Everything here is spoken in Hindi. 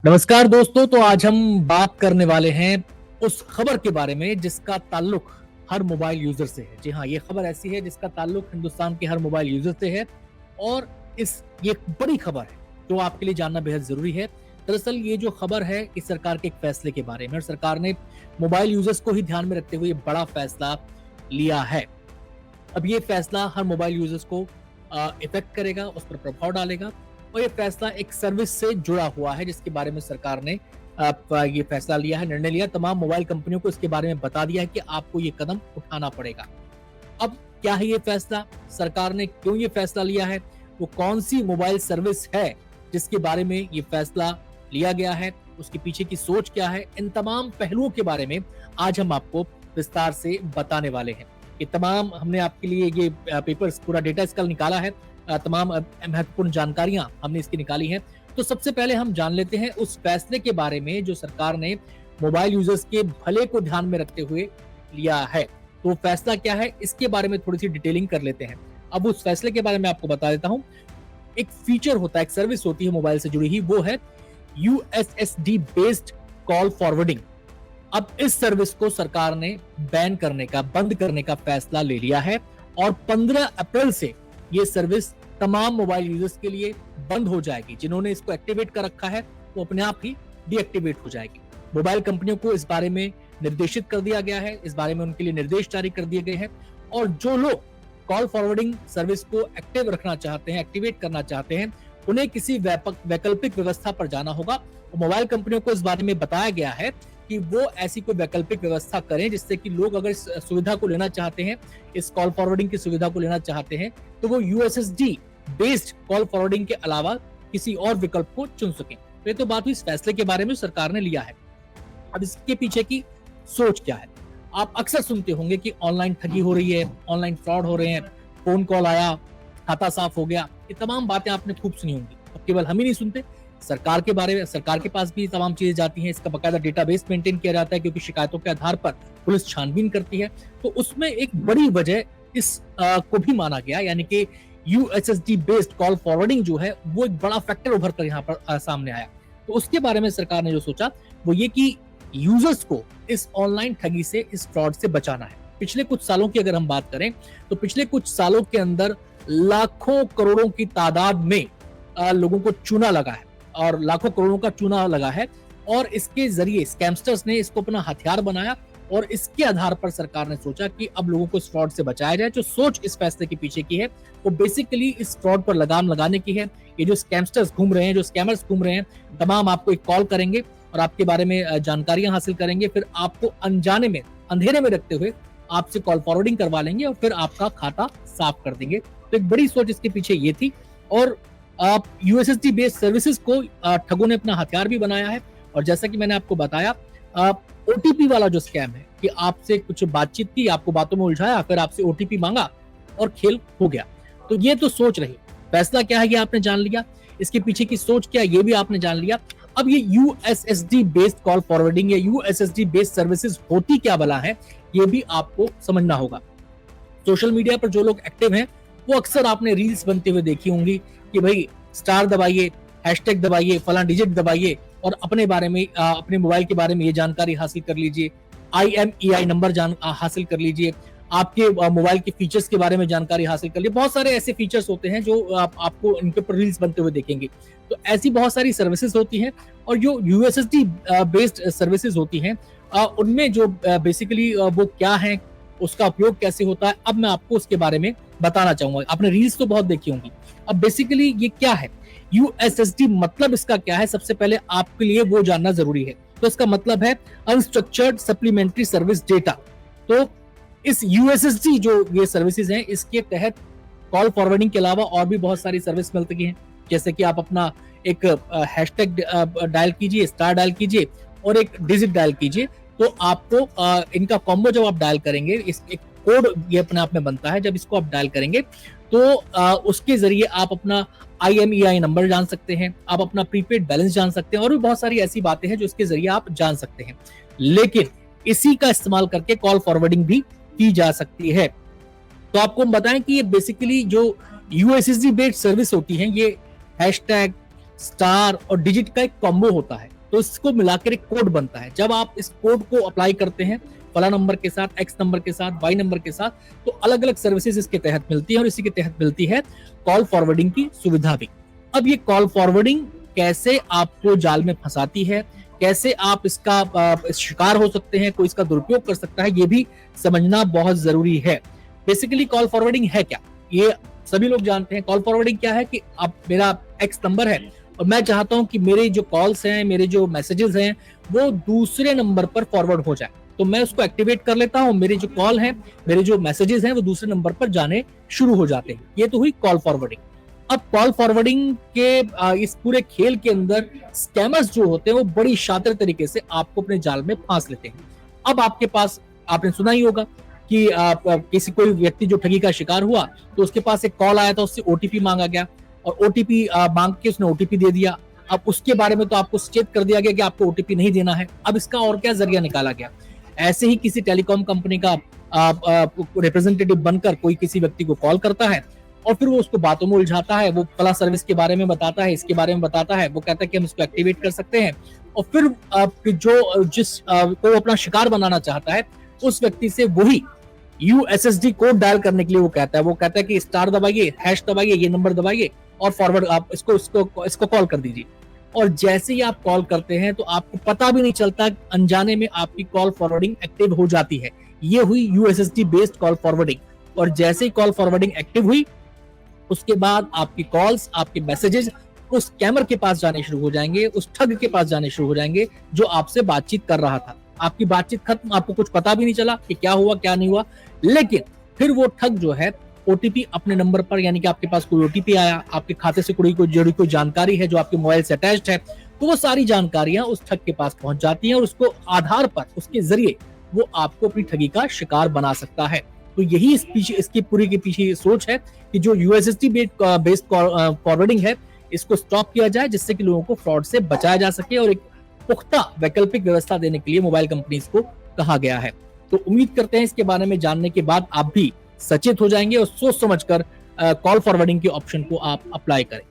नमस्कार दोस्तों। तो आज हम बात करने वाले हैं उस खबर के बारे में जिसका ताल्लुक हर मोबाइल यूजर से है। जी हाँ, ये खबर ऐसी है जिसका ताल्लुक हिंदुस्तान के हर मोबाइल यूजर से है और ये एक बड़ी खबर है जो आपके लिए जानना बेहद जरूरी है। दरअसल ये जो खबर है इस सरकार के एक फैसले के बारे में, और सरकार ने मोबाइल यूजर्स को ही ध्यान में रखते हुए ये बड़ा फैसला लिया है। अब ये फैसला हर मोबाइल यूजर्स को इफेक्ट करेगा, उस पर प्रभाव डालेगा, और ये फैसला एक सर्विस से जुड़ा हुआ है जिसके बारे में सरकार ने ये फैसला लिया है, निर्णय लिया। तमाम मोबाइल कंपनियों को इसके बारे में बता दिया है कि आपको ये कदम उठाना पड़ेगा। अब क्या है ये फैसला, सरकार ने क्यों ये फैसला लिया है, वो कौन सी मोबाइल सर्विस है जिसके बारे में ये फैसला लिया गया है, उसके पीछे की सोच क्या है, इन तमाम पहलुओं के बारे में आज हम आपको विस्तार से बताने वाले हैं। ये तमाम हमने आपके लिए ये पेपर्स, पूरा डेटा इसका निकाला है, तमाम महत्वपूर्ण जानकारियां हमने इसकी निकाली हैं। तो सबसे पहले हम जान लेते हैं उस फैसले के बारे में जो सरकार ने मोबाइल यूजर्स के भले को ध्यान में रखते हुए लिया है। तो फैसला क्या है इसके बारे में थोड़ी सी डिटेलिंग कर लेते हैं। अब उस फैसले के बारे में आपको बता देता हूं। एक फीचर होता है, एक सर्विस होती है मोबाइल से जुड़ी ही, वो है यूएसएसडी बेस्ड कॉल फॉरवर्डिंग। अब इस सर्विस को सरकार ने बैन करने का, बंद करने का फैसला ले लिया है और 15 अप्रैल से ये सर्विस तमाम मोबाइल यूजर्स के लिए बंद हो जाएगी। जिन्होंने इसको एक्टिवेट कर रखा है वो अपने आप ही डीएक्टिवेट हो जाएगी। मोबाइल कंपनियों को इस बारे में निर्देशित कर दिया गया है, इस बारे में उनके लिए निर्देश जारी कर दिए गए हैं। और जो लोग कॉल फॉरवर्डिंग सर्विस को एक्टिव रखना चाहते हैं, एक्टिवेट करना चाहते हैं, उन्हें किसी वैकल्पिक व्यवस्था पर जाना होगा। मोबाइल कंपनियों को इस बारे में बताया गया है कि वो ऐसी कोई वैकल्पिक व्यवस्था करें जिससे कि लोग अगर इस सुविधा को लेना चाहते हैं, इस कॉल फॉरवर्डिंग की सुविधा को लेना चाहते हैं, तो वो यूएसएसडी बेस्ड कॉल फॉरवर्डिंग के अलावा किसी और विकल्प को चुन सकें। तो ये तो बात हुई इस फैसले के बारे में सरकार ने लिया है। अब इसके पीछे की सोच क्या है। आप अक्सर सुनते होंगे कि ऑनलाइन ठगी हो रही है, ऑनलाइन फ्रॉड हो रहे हैं, फोन कॉल आया, खाता साफ हो गया, ये तमाम बातें आपने खूब सुनी होंगी। अब केवल हम ही नहीं सुनते, सरकार के बारे में, सरकार के पास भी तमाम चीजें जाती हैं। इसका बकायदा डेटाबेस मेंटेन किया जाता है क्योंकि शिकायतों के आधार पर पुलिस छानबीन करती है। तो उसमें एक बड़ी वजह इस को भी माना गया, यानी कि यूएसएसडी बेस्ड कॉल फॉरवर्डिंग जो है वो एक बड़ा फैक्टर उभर कर यहाँ पर सामने आया। तो उसके बारे में सरकार ने जो सोचा वो ये कि यूजर्स को इस ऑनलाइन ठगी से, इस फ्रॉड से बचाना है। पिछले कुछ सालों की अगर हम बात करें तो पिछले कुछ सालों के अंदर लाखों करोड़ों की तादाद में लोगों को चूना लगा है और लाखों करोड़ों का चूना लगा है, और इसके जरिए स्कैमस्टर्स ने इसको अपना हथियार बनाया। और इसके आधार पर सरकार ने सोचा कि अब लोगों को इस फ्रॉड से बचाया जाए। जो सोच इस फैसले के पीछे की है वो बेसिकली इस फ्रॉड पर लगाम लगाने की है। ये जो स्कैमस्टर्स घूम रहे हैं, जो स्कैमर्स घूम रहे हैं, तमाम आपको एक कॉल करेंगे और आपके बारे में जानकारियां हासिल करेंगे, फिर आपको अनजाने में, अंधेरे में रखते हुए आपसे कॉल फॉरवर्डिंग करवा लेंगे और फिर आपका खाता साफ कर देंगे। तो एक बड़ी सोच इसके पीछे ये थी। और यूएसएसडी बेस्ड सर्विसेज को ठगों ने अपना हथियार भी बनाया है। और जैसा कि मैंने आपको बताया, ओटीपी वाला जो स्कैम है कि आपसे कुछ बातचीत की, आपको बातों में उलझाया, फिर आपसे ओटीपी मांगा और खेल हो गया। तो ये तो सोच रही। फैसला क्या है ये आपने जान लिया, इसके पीछे की सोच क्या है ये भी आपने जान लिया। अब ये यूएसएसडी बेस्ड कॉल फॉरवर्डिंग या यूएसएसडी बेस्ड सर्विसेज होती क्या भला है, ये भी आपको समझना होगा। सोशल मीडिया पर जो लोग एक्टिव हैं वो अक्सर आपने रील्स बनते हुए देखी होंगी कि भाई स्टार दबाइए, हैशटैग दबाइए, फलां डिजिट दबाइए और अपने बारे में, अपने मोबाइल के बारे में ये जानकारी हासिल कर लीजिए, IMEI नंबर हासिल कर लीजिए, आपके मोबाइल के फीचर्स के बारे में जानकारी हासिल कर लीजिए। बहुत सारे ऐसे फीचर्स होते हैं जो आपको इनके ऊपर रील्स बनते हुए देखेंगे। तो ऐसी बहुत सारी सर्विसेज होती हैं। और जो यूएसएसडी बेस्ड सर्विसेज होती हैं उनमें जो बेसिकली वो क्या है, उसका उपयोग कैसे होता है, अब मैं आपको उसके बारे में बताना चाहूंगा। आपने रील्स तो बहुत देखी होंगी। अब बेसिकली ये क्या है, यूएसएसडी मतलब इसका क्या है, सबसे पहले आपके लिए वो जानना जरूरी है। तो इसका मतलब है अनस्ट्रक्चर्ड सप्लीमेंट्री सर्विस डेटा। तो इस यूएसएसडी जो ये सर्विसेज हैं इसके तहत कॉल फॉरवर्डिंग के अलावा और भी बहुत सारी सर्विस मिलती हैं। जैसे कि आप अपना एक हैशटैग डायल कीजिए, स्टार डायल कीजिए और एक डिजिट डायल कीजिए, तो आपको इनका कॉम्बो जब आप डायल करेंगे, इस एक कोड ये अपने आप में बनता है। जब इसको आप डायल करेंगे तो उसके जरिए आप अपना IMEI नंबर जान सकते हैं, आप अपना प्रीपेड बैलेंस जान सकते हैं और भी बहुत सारी ऐसी बातें हैं जो इसके जरिए आप जान सकते हैं। लेकिन इसी का इस्तेमाल करके कॉल फॉरवर्डिंग भी की जा सकती है। तो आपको हम बताएं कि ये बेसिकली जो यूएसएसडी बेस्ड सर्विस होती है, ये हैशटैग, स्टार और डिजिट का एक कॉम्बो होता है, तो इसको मिलाकर एक कोड बनता है। जब आप इस कोड को अप्लाई करते हैं फला नंबर के साथ, एक्स नंबर के साथ, वाई नंबर के साथ, तो अलग अलग सर्विसेज इसके तहत मिलती है और इसी के तहत मिलती है कॉल फॉरवर्डिंग की सुविधा भी। अब ये कॉल फॉरवर्डिंग कैसे आपको जाल में फंसाती है, कैसे आप इसका शिकार हो सकते हैं, कोई इसका दुरुपयोग कर सकता है, ये भी समझना बहुत जरूरी है। बेसिकली कॉल फॉरवर्डिंग है क्या, ये सभी लोग जानते हैं। कॉल फॉरवर्डिंग क्या है कि अब मेरा एक्स नंबर है और मैं चाहता हूं कि मेरे जो कॉल्स हैं, मेरे जो मैसेजेस हैं, वो दूसरे नंबर पर फॉरवर्ड हो जाए, तो मैं उसको एक्टिवेट कर लेता हूं, मेरे जो कॉल हैं, मेरे जो मैसेजेस हैं, वो दूसरे नंबर पर जाने शुरू हो जाते हैं। ये तो हुई कॉल फॉरवर्डिंग। अब कॉल फॉरवर्डिंग के इस पूरे खेल के अंदर स्कैमर्स जो होते हैं वो बड़ी शातिर तरीके से आपको अपने जाल में फांस लेते हैं। अब आपके पास, आपने सुना ही होगा कि किसी कोई व्यक्ति जो ठगी का शिकार हुआ तो उसके पास एक कॉल आया था, उससे ओटीपी मांगा गया और ओटीपी मांग के उसने ओटीपी दे दिया। अब उसके बारे में तो आपको सचेत कर दिया गया कि आपको ओटीपी नहीं देना है। अब इसका और क्या जरिया निकाला गया, ऐसे ही किसी टेलीकॉम कंपनी का रिप्रेजेंटेटिव बनकर कोई किसी व्यक्ति को कॉल करता है और फिर वो उसको बातों में उलझाता है, वो फला सर्विस के बारे में बताता है, इसके बारे में बताता है, वो कहता है कि हम इसको एक्टिवेट कर सकते हैं और फिर जो जिस को अपना शिकार बनाना चाहता है उस व्यक्ति से वही यूएसएसडी कोड डायल करने के लिए वो कहता है कि स्टार दबाइए, हैश दबाइए, ये नंबर दबाइए और फॉरवर्ड आप इसको कॉल कर दीजिए। और जैसे ही आप कॉल करते हैं तो आपको पता भी नहीं चलता, अनजाने में आपकी कॉल फॉरवर्डिंग एक्टिव हो जाती है। ये हुई यूएसएसडी बेस्ड कॉल फॉरवर्डिंग। और जैसे ही कॉल फॉरवर्डिंग एक्टिव हुई उसके बाद आपकी कॉल्स, आपके मैसेजेस उस स्कैमर के पास जाने शुरू हो जाएंगे, उस ठग के पास जाने शुरू हो जाएंगे जो आपसे बातचीत कर रहा था। आपकी बातचीत खत्म, आपको कुछ पता भी नहीं चला कि क्या हुआ क्या नहीं हुआ, लेकिन फिर वो ठग जो है ओटीपी अपने नंबर पर, यानी कि आपके पास कोई ओटीपी आया, आपके खाते से जुड़ी कोई जानकारी है जो आपके मोबाइल से अटैच्ड है, तो वो सारी जानकारियां उस ठग के पास पहुंच जाती हैं और उसको आधार पर, उसके जरिए वो आपको अपनी ठगी का शिकार बना सकता है। तो यही इसकी पूरी के पीछे सोच है कि जो यूएसएसडी बेस्ड फॉरवर्डिंग है इसको स्टॉप किया जाए, जिससे कि लोगों को फ्रॉड से बचाया जा सके और एक पुख्ता वैकल्पिक व्यवस्था देने के लिए मोबाइल कंपनीज को कहा गया है। तो उम्मीद करते हैं इसके बारे में जानने के बाद आप भी सचेत हो जाएंगे और सोच समझकर कॉल फॉरवर्डिंग के ऑप्शन को आप अप्लाई करें।